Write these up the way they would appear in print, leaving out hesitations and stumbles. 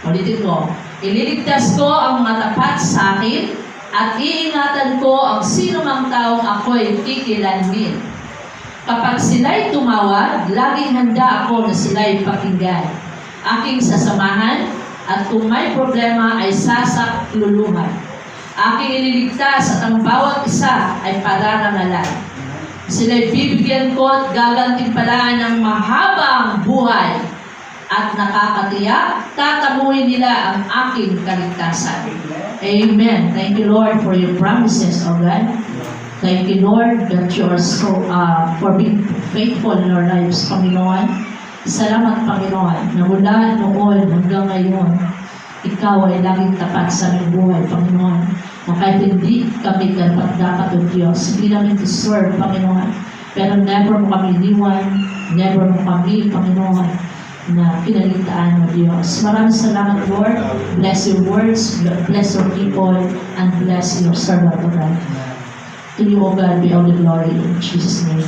Ulitin ko. Ililigtas ko ang mga tapat sa akin at iingatan ko ang sino mang taong ako'y kikilanmin. Kapag sila'y tumawag, laging handa ako na sila'y pakinggan. Aking sasamahan at kung may problema ay sasakluluhan. Aking ililigtas at ang bawat isa ay pararangalan. Sila'y bibigyan ko at gagantimpalaan ng mahabang buhay at nakakatiyak, tatamuhin nila ang aking kaligtasan. Amen. Thank you, Lord, for your promises, O God. Thank you, Lord, that you are so, for being faithful in our lives, Panginoon. Salamat, Panginoon, na mula noon hanggang ngayon, ikaw ay laging tapat sa aming buhay, Panginoon. Na kahit hindi kami dapat o Diyos, hindi namin deserve, Panginoon. Pero never mo kami iniwan, never mo kami, Panginoon, na pinalitaan mo, Diyos. Maraming salamat, Lord. Bless your words, bless your people, and bless your servant, O God. To you, O God, be all the glory in Jesus' name.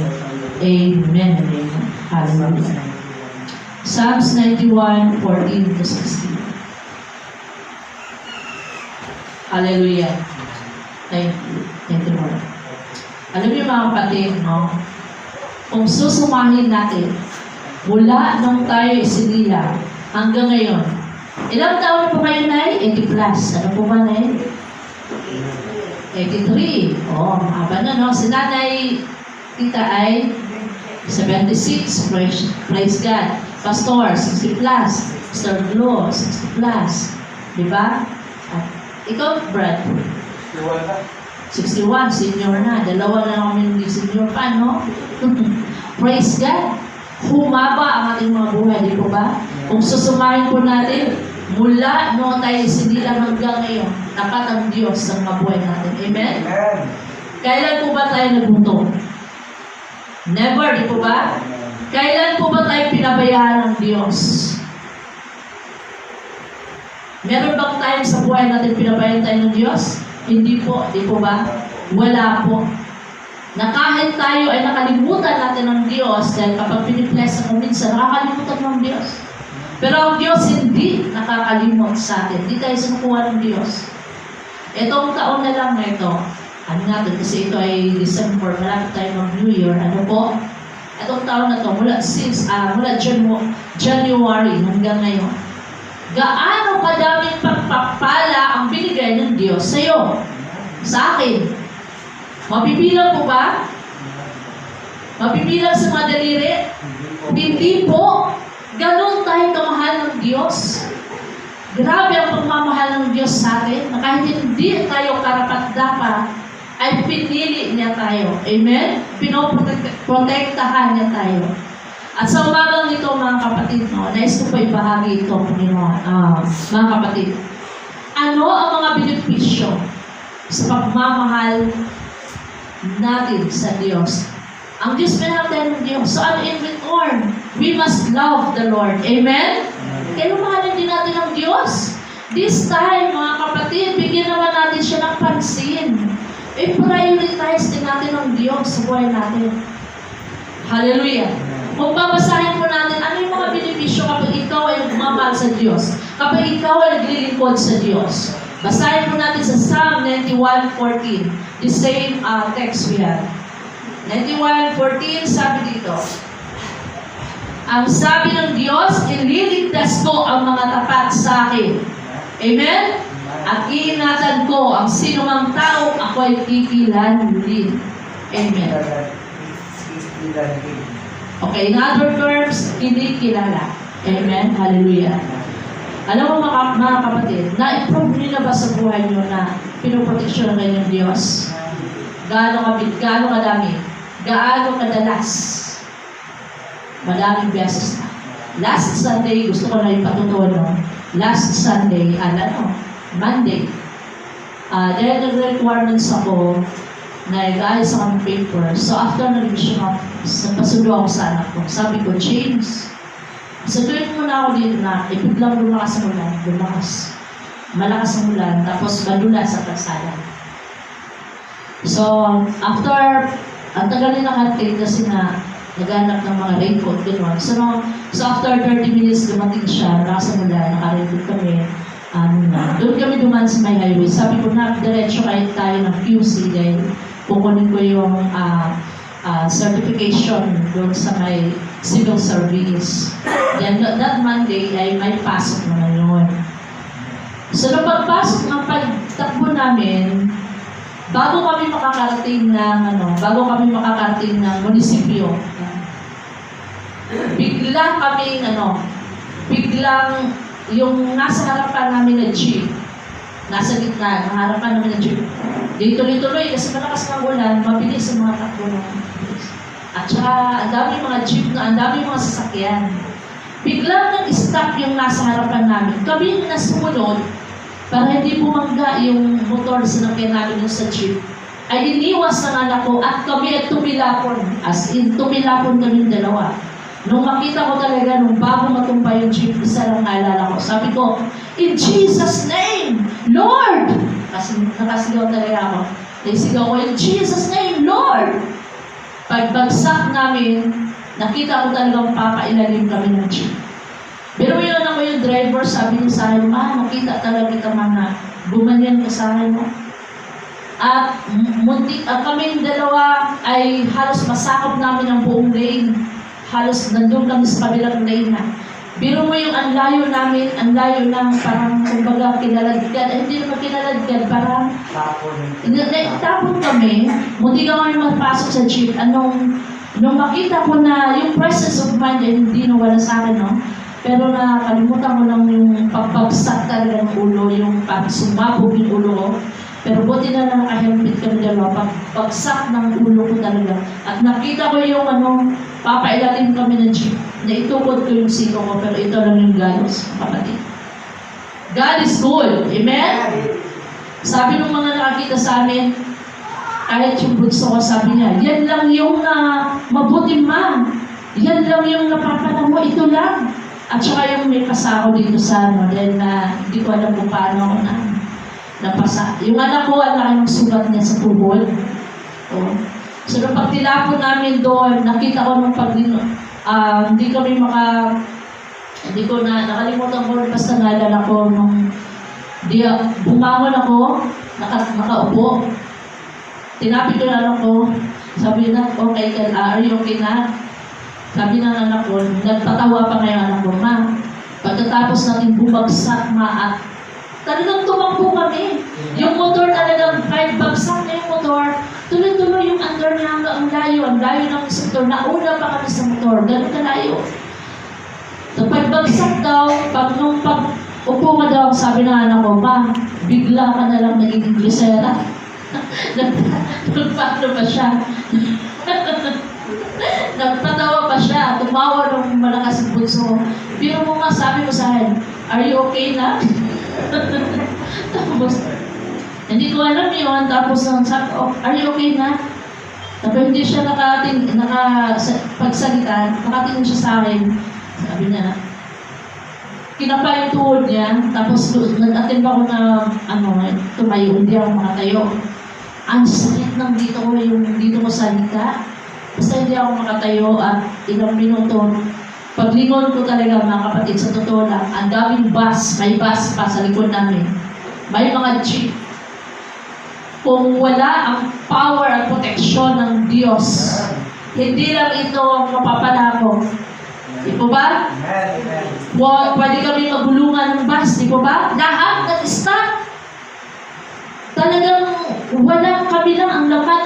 Amen and amen. Hallelujah. Psalms 91, 14-16. Hallelujah. Thank you. Thank you, Lord. Alam niyo mga kapatid, no? Kung susumahin natin, mula nung tayo isinila hanggang ngayon, ilang taon po kayo, Nay? 80 plus. Ano po ba, Nay? 83. Oh, mahaba na, no? Si Nanay Tita ay 76. Praise God. Pastor, 60 plus. Sir Glo, 60 plus. Diba? At ikaw, Brad? 61. Senior na. Dalawa na kami hindi senior pa, no? Praise God. Humaba ang ating mga buhay, di po ba? Kung susumahin po natin, mula noon tayo sinilang hanggang ngayon, tapat ang Diyos sa mga buhay natin. Amen? Amen. Kailan po ba tayo nagbuto? Never, di po ba? Kailan po ba tayo pinabayaan ng Diyos? Meron bang time sa buhay natin pinabayaan tayo ng Diyos? Hindi po, di po ba? Wala po. Na kahit tayo ay nakalimutan natin ng Diyos, dahil kapag piniplesa mo minsan, nakakalimutan ng Diyos. Pero ang Diyos hindi nakakalimot sa atin. Hindi tayo sinukuha ng Diyos. Itong taon na lang na ito, ano natin, kasi ito ay December, malapit tayo ng New Year, ano po? Itong taon na ito, mula January hanggang ngayon, gaano kadaming pagpapala ang binigay ng Diyos sa'yo, sa akin. Mabibilang po ba? Mabibilang sa mga daliri? Hindi po. Ganon tayo kamahal ng Diyos. Grabe ang pagmamahal ng Diyos sa atin, na kahit hindi tayo karapat-dapat, ay pinili niya tayo. Amen? Pinoprotektahan niya tayo. At sa umagang nito, mga kapatid, no, nais ko pa ibahagi ito, Panginoon, mga kapatid. Ano ang mga benepisyo sa pagmamahal natin sa Diyos? Ang Diyos, pinahal tayo ng Diyos. So, ano in return? We must love the Lord. Amen? Kaya mahalin din natin ang Diyos. This time, mga kapatid, bigyan naman natin siya ng pansin. I-prioritize din natin ang Diyos sa buhay natin. Hallelujah. Kung babasahin po natin, ano yung mga benepisyo kapag ikaw ay nagmamahal sa Diyos? Kapag ikaw ay naglilingkod sa Diyos? Basahin po natin sa Psalm 91:14. The same text we have. 91:14, sabi dito, ang sabi ng Diyos, ililigtas ko ang mga tapat sa akin. Amen? At iingatan ko ang sino mang tao ako ay kikilanlin. Amen. Okay, in other terms, hindi kilala. Amen? Hallelujah. Alam mo mga kapatid, na-improve nyo na ba sa buhay nyo na pinoproteksyon kayo ng Diyos? Gaano kadami? Gaano kadalas? Madaming beses na. Last Sunday, gusto ko na ipatutuwa, no? Last Sunday, Monday. Dahil nag-requirements ako na i-ayos ang paper. So after na-revision ako, pasundo ako sa anak ko. Sabi ko, James, sabihin mo na ako dito na ipiglang lumakas ang ulan. Malakas ang ulan, tapos madula sa kalsada. So, after, ang tagal nila natin kasi na naghanap ng mga raincoat, gano'n. So after 30 minutes, dumating siya, nakasamula, naka-raincoat kami. Doon kami dumaan sa may highway. Sabi ko na, diretso kahit tayo ng QC dahil kukunin ko yung certification doon sa may civil service. Then that Monday ay may pasok naman yun. So nung pagpasok ng pagtakbo namin, bago kami makakarating ng munisipyo, biglang yung nasa harapan namin na jeep, nasa gitna, ng harapan namin na jeep, di tuloy-tuloy kasi malakas ng ulan, mabilis ang mga takbo ng bilis. At saka, ang dami mga jeep ang dami mga sasakyan. Biglang nag-stop yung nasa harapan namin. Kami yung nasumunod, para hindi bumangga yung motor sinakyan namin yung sa jeep, ay iniwas ng anak ko at kami ay tumilapon. As in, tumilapon kami dalawa. Nung makita ko talaga, nung bago matumpa yung jeep, isa lang naalala ko. Sabi ko, in Jesus' name, Lord! Kasi nakasigaw talaga ako. Naisigaw ko, in Jesus' name, Lord! Pagbagsak namin, nakita ko talagang papailalim kami ng jeep. Pero yun ako yung driver, sabi niya sa akin, ma, nakita talaga kita na gumanyan ka sa akin mo. At kaming dalawa ay halos masakop namin ang buong lane. Halos nandun kami sa kabilang lane na. Biro mo yung ang layo namin, ang layo ng parang kumbaga kinaladkad. Hindi naman kinaladkad, parang tapon kami, munti ka kami magpasok sa jeep. Nung makita ko na yung presence of mind ay hindi nawala sa akin, no? Pero nakalimutan ko lang yung pagbagsak talaga ng ulo, yung parang sumabog yung ulo ko. Pero buti na lang naka-helmet kami dalawa, pagbagsak ng ulo ko talaga. At nakita ko yung papailalim kami ng jeep, na itukod ko yung siko ko, pero ito lang yung galos, kapatid. God is good. Amen? Sabi ng mga nakakita sa amin, kahit yung bunso ko, sabi niya, yan lang yung mabuti ma. Yan lang yung napapala mo, ito lang. At saka yung may pasako dito sa dahil hindi ko alam kung paano ako napasa. Yung anak ko, ang laki ng sugat niya sa tuhod. So, nung pagtilapon namin doon, nakita ko nung nakalimutan ko, basta naalala ko nung bumangon ako, nakaupo. Tinapit ko na anak ko, sabi na, okay ka, are you okay na? Sabi ng anak ko, nagpatawa pa ngayon anak ko, ma, pagkatapos natin bumagsak, at talagang tumakbo kami. Yung motor talagang, kahit bagsak na yung motor, tuloy-tuloy yung under niya hanggang ang layo ng motor. Nauna pa kami sa motor, ganun kalayo. So, pagbagsak daw, nung pag-upo ka daw, sabi ng anak ko, ma, bigla ka na lang naging glisera. Nagpaano pa siya? Nagpatawa pa siya, tumawa nung malakas ang bunso. Pero mo nga, sabi mo sa akin, are you okay na? Tapos, hindi ko alam yun. Tapos, sabi, are you okay na? Tapos, hindi siya pagsalita, nakatingin siya sa akin. Sabi niya, kinapa yung tuhod niya. Tapos, nag-attend ako na, tumayo, hindi ako makatayo. Ang sakit ng dito ko salita. Basta hindi ako makatayo at ilang minuto, paglingon ko talaga mga kapatid, sa totoo lang, ang daming bus, may bus pa sa likod namin. May mga jeep. Kung wala ang power at proteksyon ng Diyos, hindi lang ito ang mapapala ko. Di po ba? Pwede kami magulungan ng bus, di po ba? Lahat nag-stop. Talagang walang kami lang ang laman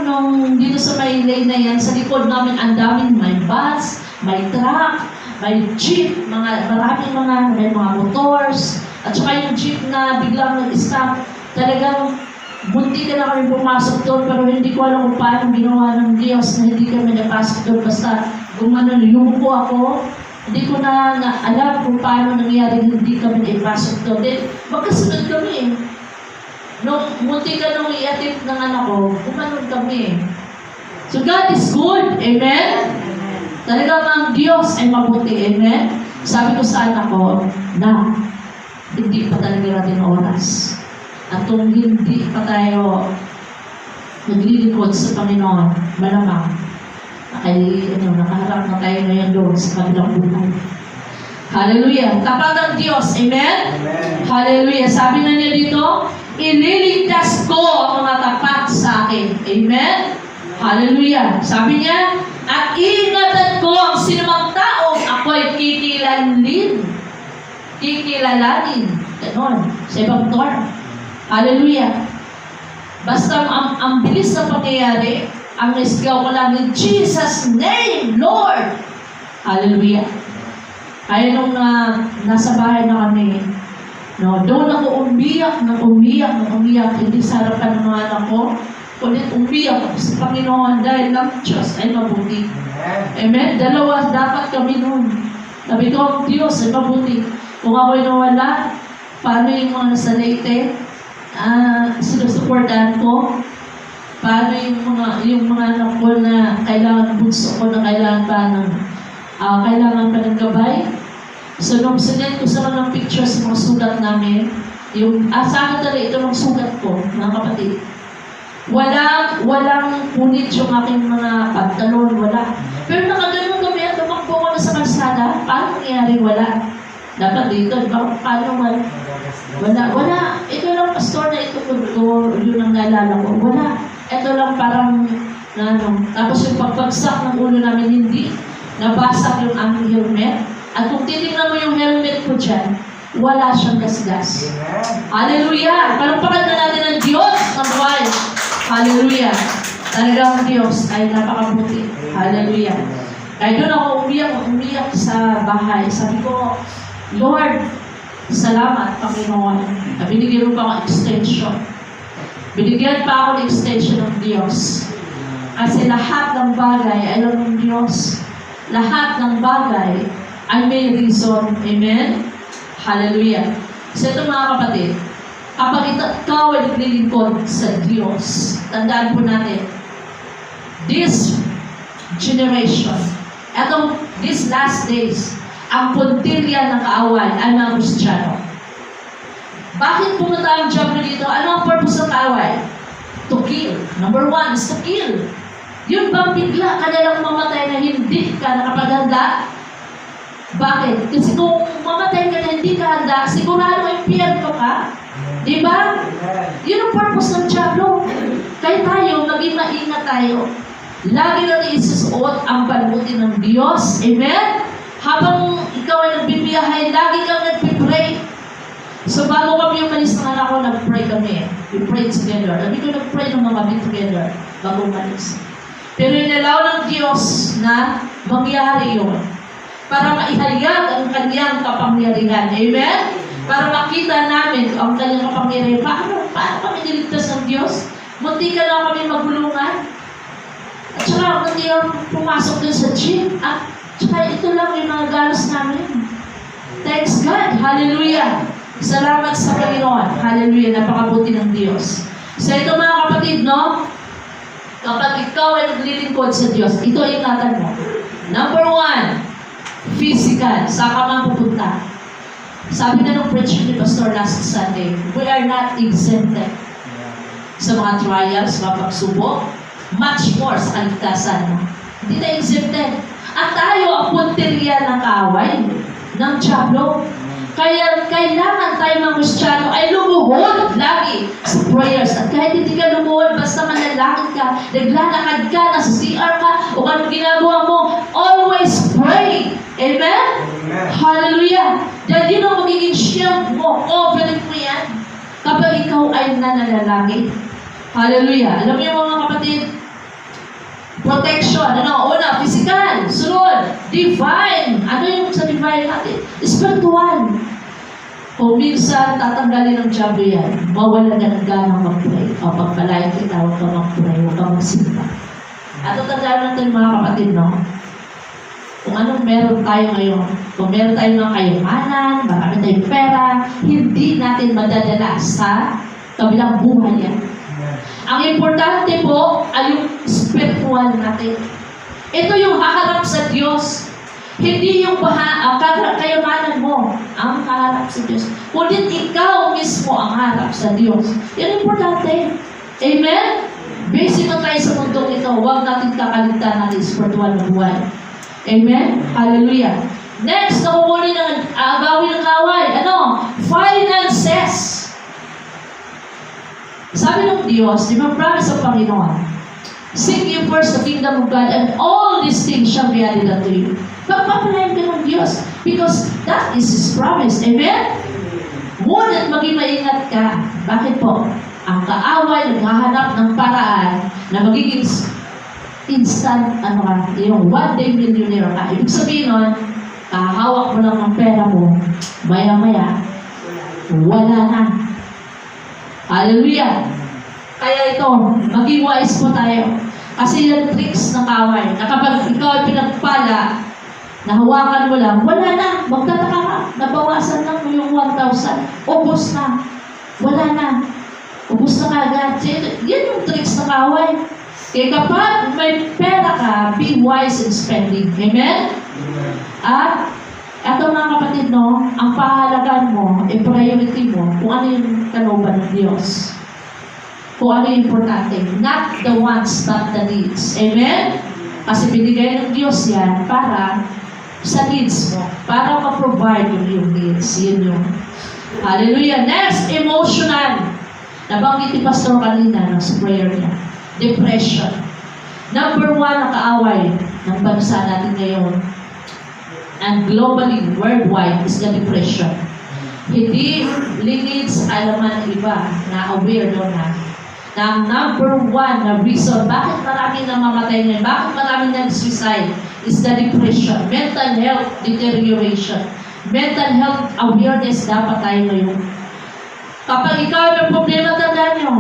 ng dito sa may lane na yan. Sa likod namin, ang daming may bus, may truck, may jeep, may mga motors, at saka yung jeep na biglang nag-stop. Talagang bunti ka na kami pumasok doon, pero hindi ko alam kung paano ginawa ng Diyos na hindi kami napasok doon. Basta yumupo ako, hindi ko na alam kung paano nangyari hindi kami napasok doon. Magkasunod kami. Nung munti ka nung i-attempt ng anak ko, kumanon kami. So God is good. Amen? Talagang ang Diyos ay mabuti. Amen? Sabi ko sa anak ko, na hindi pa talaga natin oras. At kung hindi pa tayo naglilingkod sa Panginoon, malamang Ay, nakaharap na tayo ngayon doon sa kabilang buhay. Hallelujah. Tapat ang Diyos. Amen? Amen. Hallelujah. Sabi na niya dito, ililigtas ko ang mga tapat sa akin. Amen? Hallelujah. Sabi niya, at iingatan ko ang sinumang taong ako'y kikilalanin. Ganon. Sa ibang term. Hallelujah. Basta ang bilis na pangyayari, ang nasigaw ko lang, in Jesus' name, Lord. Hallelujah. Kaya nung nasa bahay na kami, doon ako umiyak, hindi sa harapan ng mga anak ko, kulit umiyak ako sa Panginoon dahil ang Diyos ay mabuti. Amen? Dalawa dapat kami noon. Sabi ko, ang Diyos ay mabuti. Kung ako'y nawala, paano yung mga nasa Leyte, sinusuportahan ko? Paano yung mga anak ko na kailangan bunso ko na kailangan pa ng gabay? So, nung sinend ko sa mga pictures, mga sugat namin, sa akin talaga ito mga sugat ko, mga kapatid. Walang punit yung aking mga pantalon, wala. Pero nakaganon kami at tumakbo kami sa kalsada, paano nangyari wala? Dapat dito, paano wala. Ito lang, pastor, na ito yun ang naalala ko. Wala. Ito lang parang, tapos yung pagbagsak ng ulo namin, hindi. Nabasag yung aming helmet. At kung titignan mo yung helmet ko dyan, wala siyang gasgas. Hallelujah! Palagpakan na natin ang Diyos ng buhay. Hallelujah! Talagang ang Diyos ay napakabuti. Hallelujah! Kaya doon ako umiyak sa bahay. Sabi ko, Lord, salamat, Panginoon. Binigyan mo pa ako extension. Binigyan pa ako ng extension ng Diyos. Kasi lahat ng bagay, alam ng Diyos, lahat ng bagay ay may reason. Amen? Hallelujah. So ito mga kapatid, kapag ikaw ay naglilingkod sa Diyos, tandaan po natin, this generation, these last days, ang puntilya ng kaaway ay mga Kristiyano. Bakit pumunta ang diablo dito? Ano ang purpose ng kaaway? To kill. Number 1 is to kill. Yun bang bigla ka nalang mamatay na hindi ka nakapaghanda? Bakit? Kasi kung mamatay ka na hindi ka handa, sigurado impyerno ka. Diba? Yun ang purpose ng diablo. Kaya tayo, maging maingat tayo. Lagi natin isusuot ang panuti ng Diyos. Amen? Habang ikaw ay nagbibiyahay, lagi kang nagpipray. So bago kami umalis ng anak ko, nag-pray kami. We prayed together. Sabi ko nag-pray ng mga bit together bago umalis. Pero inalaw ng Diyos na mangyari yun para maihayag ang kanyang kapangyarihan. Amen? Para makita namin ang kanyang kapangyarihan. Paano kami niligtas ng Diyos? Munti ka na kami magulungan. At saka munti kang pumasok din sa gym. At saka ito lang yung mga galos namin. Thanks God. Hallelujah. Salamat sa Panginoon. Hallelujah. Napakabuti ng Diyos. So ito mga kapatid, no? Kapag ikaw ay naglilingkod sa Diyos, ito ay ingatan mo. Number 1, physical. Saan ka man pupunta? Sabi na ng preacher ni Pastor last Sunday, we are not exempted sa mga trials, mga pagsubok, much more sa kaligtasan. Hindi na exempted. At tayo ang punteriya ng kaaway, ng diablo. Kaya kailangan tayo mga Kristiyano ay lumuhod lagi sa prayers. At kahit hindi ka lumuhod, basta manalangin ka, naglalakad ka, nasa CR ka, o anong ginagawa mo, always pray. Amen? Amen. Hallelujah. Dahil yun ang magiging shield mo. Open mo yan. Kapag ikaw ay nananalangin. Hallelujah. Alam niyo mga kapatid, protection. Una, physical. Sunod, divine. Ano yung sa divine natin? Spiritual. Kung minsan, tatanggalin ng diablo yan, mawala ka ng ganang mag-pray. O pagpalain kita, huwag ka mag-pray, huwag ka magsimba. At tatandaan natin mga kapatid, no? Kung anong meron tayo ngayon, kung meron tayo ng kayamanan, marami tayong pera, hindi natin madadala sa kabilang buhay yan. Ang importante po ay yung spiritual natin. Ito yung haharap sa Diyos. Hindi yung kayamanan mo ang haharap sa Diyos. Kundi ikaw mismo ang haharap sa Diyos. Yan importante. Amen? Basic na tayo sa mundong ito, huwag natin kakalitan natin spiritual na buhay. Amen? Hallelujah. Next, nakukunin ng agawin ng kaway. Ano? Finances. Sabi ng Diyos, di ba promise ng Panginoon, seek ye first the kingdom of God and all these things shall be added unto you. Pagpapalayan ka ng Diyos because that is His promise. Amen? Ngunit maging maingat ka. Bakit po? Ang kaaway naghahanap ng paraan na magiging instant, yung one day millionaire ka. Ibig sabihin nun, kahawak mo lang ng pera mo, maya-maya, wala na. Hallelujah! Kaya ito, maging wise po tayo. Kasi yung tricks ng kaway, na kapag ikaw ay pinagpala, nahawakan mo lang, wala na, magtataka ka, nabawasan lang mo yung 1,000, ubos na, wala na, ubos na kagad. Yan yung tricks ng kaway. Kaya kapag may pera ka, be wise in spending. Amen? At, eto mga kapatid, no, ang pahalagan mo, priority mo, kung ano yung kalooban ng Diyos. Kung ano yung importante. Not the wants, not the needs. Amen? Kasi binigay ng Diyos yan para sa needs mo. Para ma-provide yung needs. Yun yung. Hallelujah. Next, emotional. Nabanggit ni Pastor kanina sa prayer niya. Depression. Number 1 na kaaway ng bansa natin ngayon and globally, worldwide, is the depression. Hindi limits alaman iba na aware doon na ang number 1 na reason bakit marami namamatay ngayon, bakit marami nag-suicide is the depression, mental health deterioration, mental health awareness dapat tayo ngayon. Kapag ikaw may problema, tandaan nyo,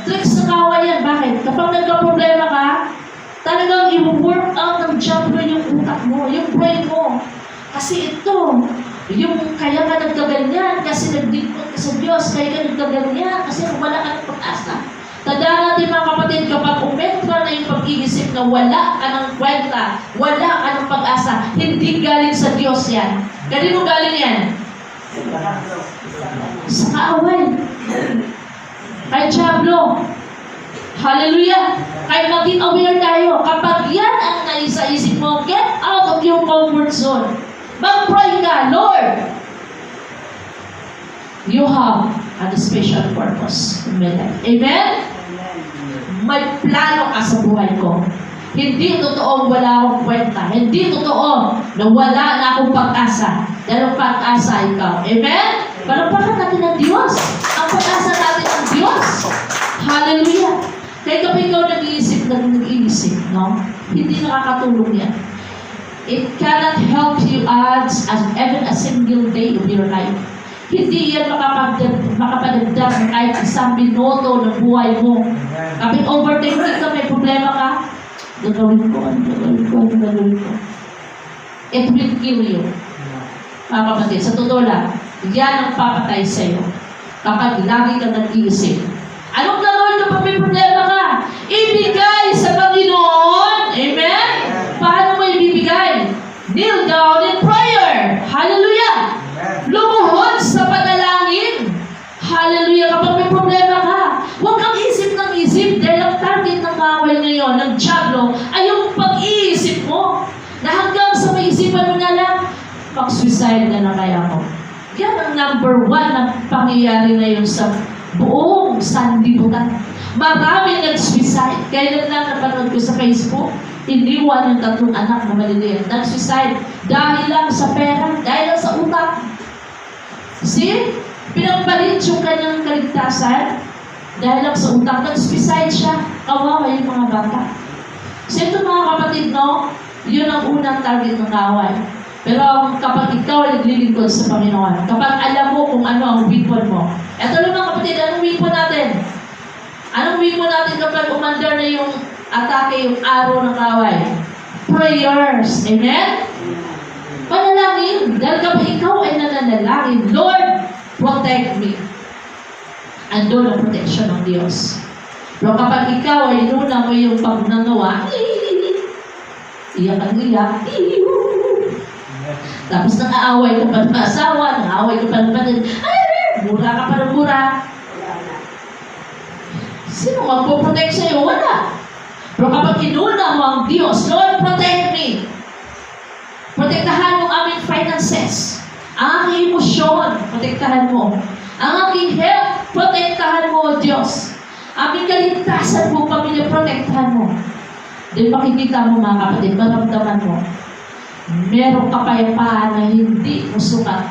tricks na kaway yan. Bakit? Kapag nagka-problema ka, talagang i-work out ng jump yung utak mo, yung brain mo. Kasi ito, yung kaya ka nagkaganyan, kasi nagdikot ka sa Diyos, kaya ka nagkaganyan, kasi wala ka ng pag-asa. Tandaan natin mga kapatid, kapag umentra na yung pag-iisip na wala ka ng kwenta, wala ka ng pag-asa, hindi galing sa Diyos yan. Kanino galing yan? Sa kaaway. Kay Diablo. Hallelujah. Kaya maging aware tayo. Kapag yan ang naisa-isip mo, get out of your comfort zone. Mag-pray ka, Lord, you have a special purpose in my life. Amen? May plano ka sa buhay ko. Hindi totoo wala akong kwenta. Hindi totoo na wala na akong pag-asa. Dahil ang pag-asa ikaw. Amen? Palapakan natin ang Diyos. Ang pag-asa natin ang Diyos. Hallelujah. Kaya kapag ikaw nag-iisip, no? Hindi nakakatulong yan. It cannot help you as even a single day of your life. Hindi yan makapadagdag ng kahit isang minuto ng buhay mo. Kapag overthinking ka, may problema ka, gagawin ko. It will kill you. Mga kapatid, sa totoo lang, yan ang papatay sa'yo. Kapag lagi ka nag-iisip. Anong gagawin kapag may problema ka? Ibigay sa Panginoon. Amen? Paano mo ibibigay? Kneel down in prayer. Hallelujah! Lumuhod sa panalangin. Hallelujah! Kapag may problema ka, huwag kang isip ng isip dahil ang target ng kaway ngayon, ng Diablo, ay yung pag-iisip mo. Na hanggang sa may isipan mo na lang, mag-suicide na kaya ako. Yan ang number 1 na pangyayari ngayon sa buong sanlibutan. Marami nag-suicide. Kailan lang napanood ko sa Facebook, iniwan yung 3 anak na maliliit. Nag-suicide dahil lang sa pera, dahil lang sa utak. See? Pinagpalit yung kanyang kaligtasan dahil lang sa utak. Nag-suicide siya. Kawawa yung mga bata. So ito mga kapatid, no? Yun ang unang target ng kaway. Pero kapag ikaw ay naglilingkod sa Panginoon, kapag alam mo kung ano ang weapon mo, eto lang mga kapatid, anong weapon natin? Anong weapon natin kapag umandar na yung atake, yung araw ng kaway? Prayers. Amen? Panalangin. Dahil kapag ikaw ay nananalangin, Lord, protect me. Andun ang protection ng Diyos. Pero kapag ikaw ay inuna mo yung pagnangawa, iyak ang iyak, tapos nang-aaway ka pa ng asawa, nang-aaway ka pa ng panin, ay, mura ka pa ng mura. Sino magpo-protect sa'yo? Wala. Pero kapag inuna mo ang Diyos, Lord, protect me. Protektahan mo ang aming finances. Ang aking emosyon, protektahan mo. Ang aking health, protektahan mo, O Diyos. Aming kaligtasan mo, pamilya, protektahan mo. Then makikita mo, mga kapatid, maramdaman mo, merong kapayapaan na hindi mo sukat.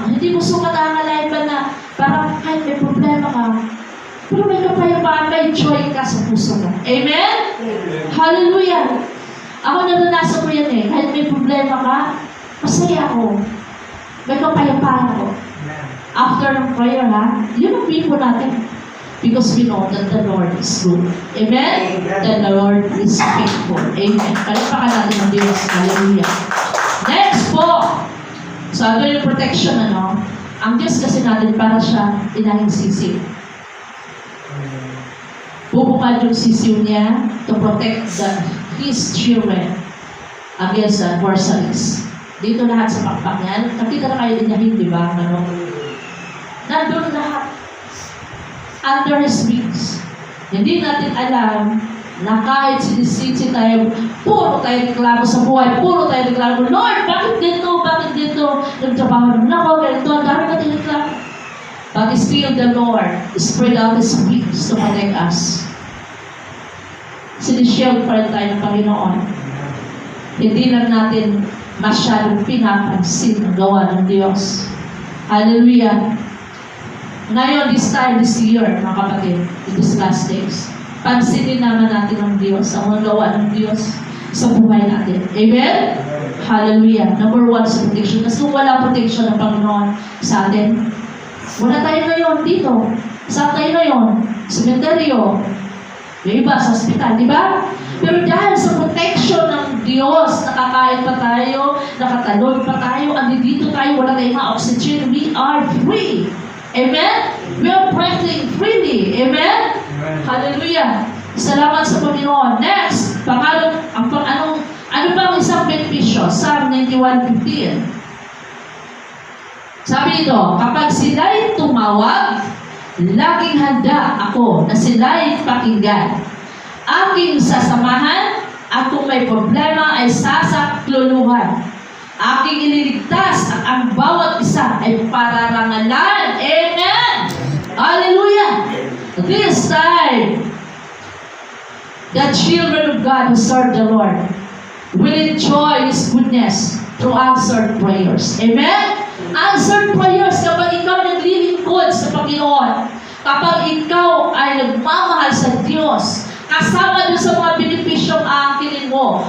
Hindi mo sukat ang alaiban na parang kahit may problema ka, pero may kapayapaan, may joy ka sa puso mo. Amen? Hallelujah! Ako naranasan ko yan eh. Kahit may problema ka, masaya ako. May kapayapaan ako. After ng prayer, yun ang people natin. Because we know that the Lord is good. Amen? That the Lord is faithful. Amen. Palipakan natin ang Diyos. Hallelujah. Next po. So, ano yung protection, Ang Diyos kasi natin para siya inahing sisiw. Bubukad yung sisiw niya to protect his children against adversaries. Dito lahat sa pakpak niyan. Nakita na kayo din niya, di ba? Nandun lahat. Under his wings. Hindi natin alam na kahit sinisisi tayo, puro tayo reklamo sa buhay, puro tayo reklamo, Lord, bakit dito? Bakit dito? Nagtrabaho naman ako, ganito, ang dami natin reklamo. But still the Lord spread out his wings to protect us. Sinishield pa rin tayo ng Panginoon. Hindi lang natin masyadong pinapansin ang gawa ng Diyos. Hallelujah. Ngayon, this year, mga kapatid, in these last days, pansinin naman natin ang Diyos, ang mga gawa ng Diyos sa buhay natin. Amen? Hallelujah. Number one sa protection. Kasi kung wala protection ng Panginoon sa atin, wala tayo ngayon dito. Saan tayo ngayon? Sementeryo. Yung iba sa hospital, di ba? Pero dahil sa protection ng Diyos, nakakain pa tayo, nakatalon pa tayo, andito tayo, wala tayong oxygen, we are free. Amen? We are breathing freely. Amen? Hallelujah. Salamat sa Panginoon. Next, ano ba ang isang benepisyo? Psalm 91:15. Sabi ito, kapag sila'y tumawag, laging handa ako na sila'y pakinggan. Aking sasamahan at kung may problema ay sasakluluhan. Aking ililigtas at ang bawat isa ay pararangalan. Amen! Hallelujah! This time, the children of God who serve the Lord will enjoy His goodness through answered prayers. Amen? Answered prayers kapag ikaw naglilingkod sa Panginoon, kapag ikaw ay nagmamahal sa Diyos, kasama doon sa mga benepisyong aakinin mo,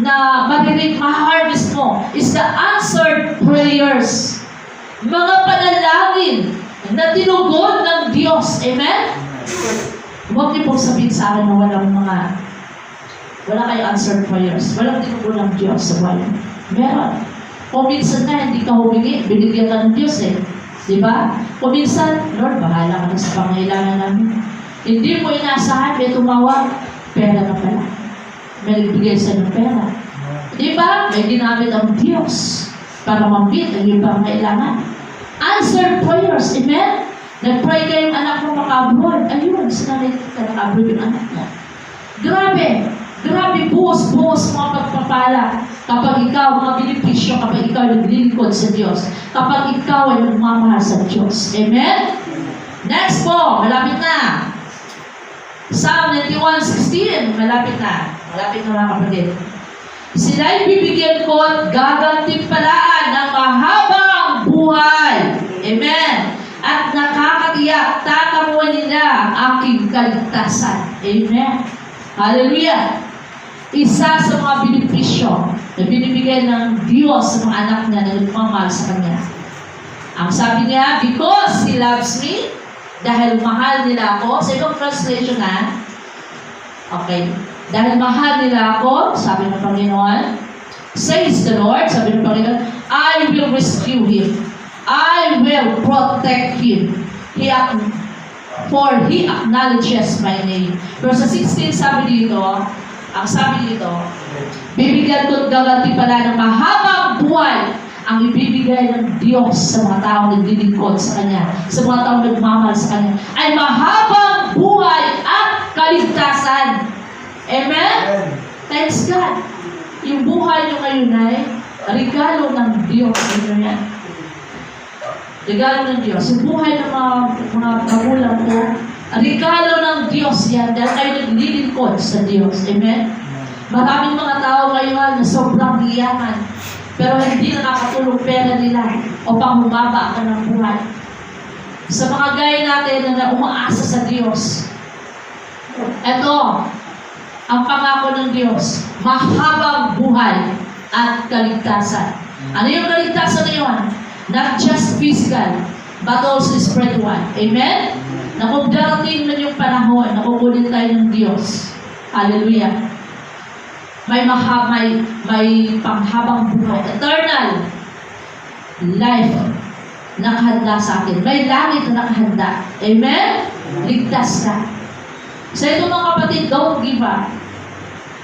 na marinig, ma-harvest mo, is the answered prayers. Mga panalangin na tinugon ng Diyos. Amen? Huwag niyo pong sabihin sa akin na wala kayo answered prayers. Walang tinugon ng Diyos sa buhay. Meron. Kung minsan na hindi ka humingi, binigyan ka ng Diyos eh. Diba? Kung minsan, Lord, bahala ka na sa pangailangan namin. Hindi mo inaasahan, may tumawag, pera na pala. May nagbigay sa ng pera. Diba? May ginamit ang Diyos para mambit ang iyong pangailangan. Answered prayers. Amen? Nag-pray kayong anak mo maka-abroad. Ayun, sinanay ka naka-abroad yung anak mo. Grabe! Grabe, buhos-buhos mga pagpapala. Kapag ikaw, mga benepisyo, kapag ikaw naglilingkod sa Diyos. Kapag ikaw ay nagmamahal sa Diyos. Amen? Next po, malapit na. Psalm 91:16, malapit na. Malapit na mga kapatid. Sila'y bibigyan ko at gagantimpalaan ng mahabang buhay. Amen. At nakakatiyak, tatamuan nila ang aking kaligtasan. Amen. Hallelujah. Isa sa mga benepisyo na binibigay ng Diyos sa mga anak niya na nagmamahal sa Kanya. Ang sabi niya, because He loves me, dahil mahal nila ako. Sa ibang translation na, okay, dahil mahal nila ako, sabi ng Panginoon, says the Lord, sabi ng Panginoon, I will rescue him. I will protect him. For he acknowledges my name. Pero sa 16, sabi dito, ang sabi dito, bibigyan ko gaganti pala ng mahabang buhay ang ibibigay ng Diyos sa mga taong naglilingkod sa Kanya, sa mga taong nagmamahal sa Kanya, ay mahabang mahabang buhay at kaligtasan. Amen? Thanks God. Yung buhay nyo ngayon ay regalo ng Diyos. Ano yan? Regalo ng Diyos. Yung buhay ng mga magulang ko, regalo ng Diyos yan dahil kayo naglilingkod sa Diyos. Amen? Maraming mga tao ngayon na sobrang hiyaman, pero hindi nakakatulong pera nila o pang bumaba ka ng buhay. Sa mga gaya natin na umaasa sa Diyos, eto, ang pangako ng Diyos, mahabang buhay at kaligtasan. Ano yung kaligtasan na yun? Not just physical, but also spiritual. Amen? Na kung darating na yung panahon, nakukunin tayo ng Diyos. Hallelujah. May panghabang buhay. Eternal life nakahanda sa atin. May langit na nakahanda. Amen? Ligtas ka. Sa ito mga kapatid, don't give up.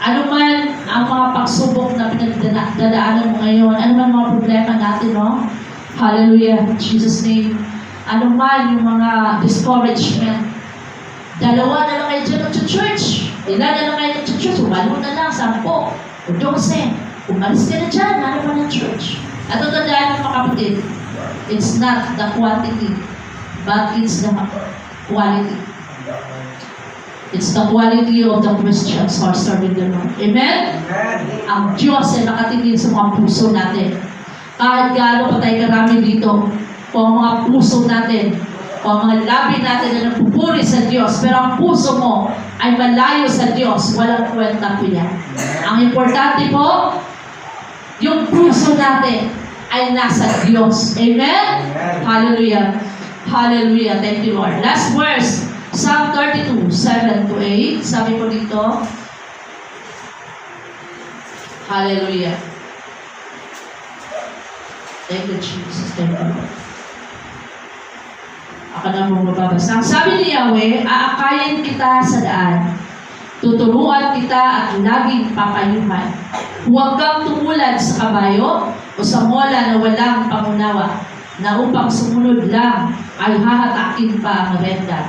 Ano man ang mga pagsubok na pinagdadaanan mo ngayon, ano man mga problema natin, no? Hallelujah. In Jesus' name. Ano man yung mga discouragement. Dalawa na lang kayo dyan mag-church. Ilan na lang kayo mag-church. Umalo na lang, 10 o 12. Umalis ka na dyan, ano man ang church. At ang tandaan ng mga kapatid, it's not the quantity, but it's the quality. It's the quality of the Christians who are serving the Lord. Amen? Ang Diyos ay nakatingin sa mga puso natin. Kahit gaano pa tayo karami dito, kung ang mga puso natin, kung ang mga labi natin na nagpupuri sa Diyos, pero ang puso mo ay malayo sa Diyos, walang kwenta po yan. Ang importante po, yung puso natin ay nasa Diyos. Amen? Hallelujah. Hallelujah. Thank you, Lord. Last verse. Psalm 32, 7-8. Sabi ko dito. Hallelujah. Thank you, Jesus. Thank you, Lord. Ako na mo mababasa. Sabi ni Yahweh, aakayin kita sa daan. Tuturuan kita at laging papayuhan. Huwag kang tumulad sa kabayo o sa mola na walang pangunawa, na upang sumunod lang ay hahatakin pa ang renda.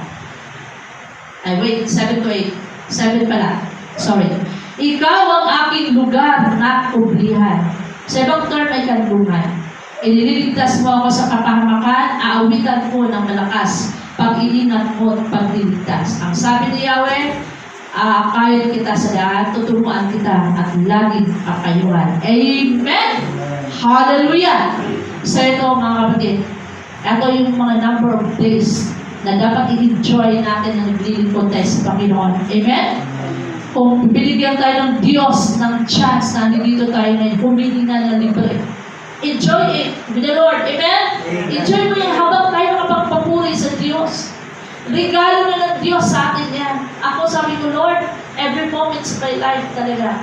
Ay, wait, 7-8. 7 pala. Sorry. Ikaw ang aking lugar na kublihan. Sa ibang term ay kanlungan. Iniligtas mo ako sa kapahamakan, aawitan ko ng malakas, pag-iingat mo at pagliligtas. Ang sabi ni Yahweh, aakayin kita sa daan, tuturuan kita at laging kakayuhan. Amen! Hallelujah! So ito mga kapatid, ito yung mga number of days na dapat i-enjoy natin na naglilingkod tayo sa Panginoon. Amen? Kung binigyan tayo ng Diyos ng chance na nandito tayo ngayon, humihinga na libre. Enjoy it with the Lord. Amen? Enjoy mo yan habang tayo nakapagpapuri sa Diyos. Regalo na ng Diyos sa atin yan. Ako sabi ko, Lord, every moment of my life talaga.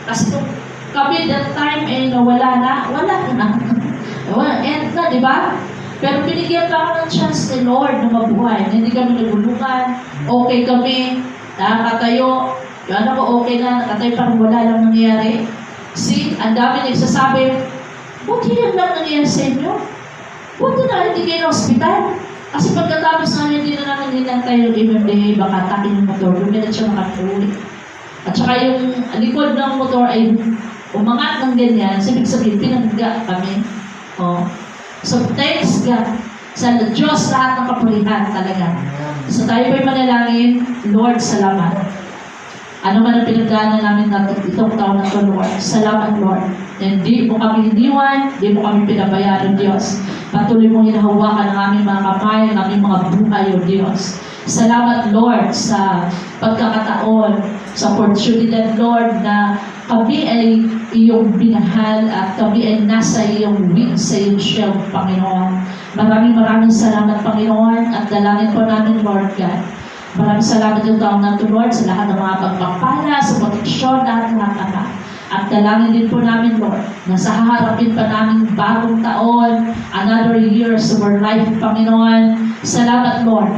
Kasi kung kami that time wala na. End na, di ba? Pero binigyan pa ako ng chance ni Lord na mabuhay. Hindi kami nagulungan. Okay kami. Nakatayo. Yung ano ko, okay na. Nakatayo parang wala lang nangyayari. See, ang dami nagsasabi, buti yan lang nangyayari sa inyo. Buti na hindi kayo na hospital. Kasi pagkatapos na hindi na namin ninantay yung MMDA, baka takin yung motor. Lumilat siya makatuloy. At saka yung likod ng motor ay umangat ng ganyan. Sabihin, pinagga kami. Oh. So, thanks God sa Diyos lahat ng kapurihan talaga. So, tayo po'y manalangin, Lord, salamat. Ano man ang pinagdaanan namin natin itong taon na ito, Lord. Salamat, Lord. Hindi mo kami iniwan, hindi mo kami pinabayaan, Diyos. Patuloy mong hinahawakan ang aming mga kamay, ang aming mga buhay, O Diyos. Salamat, Lord, sa pagkakataon, sa opportunity, Lord, na kami ay iyong binahal at kami ay nasa iyong wings, sa iyong shield, Panginoon. Maraming salamat, Panginoon, at dalangin po namin, Lord God. Maraming salamat yung taong nato, Lord, sa lahat ng mga pagpapala, sa proteksyon, lahat. At dalangin din po namin, Lord, na sa haharapin pa namin bagong taon, another years of our life, Panginoon. Salamat, Lord,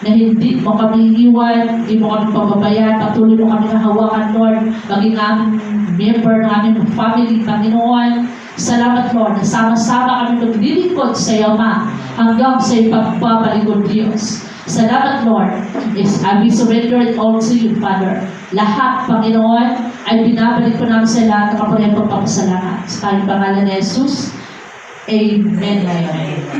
na hindi mo kami iwan, hindi mo kami pababayaan, patuloy mo kami hawakan, Lord, maging aming member ng aming family, Panginoon. Salamat, Lord, na sama-sama kami maglilingkod sa iyo, Ma, hanggang sa ipagpapalikod, Diyos. Salamat, Lord. We surrender it all to you, Father. Lahat, Panginoon, ay binabalik po namin sa lahat ng kapurihan pagpapasalamat. Sa kanyang pangalan ni Jesus, Amen.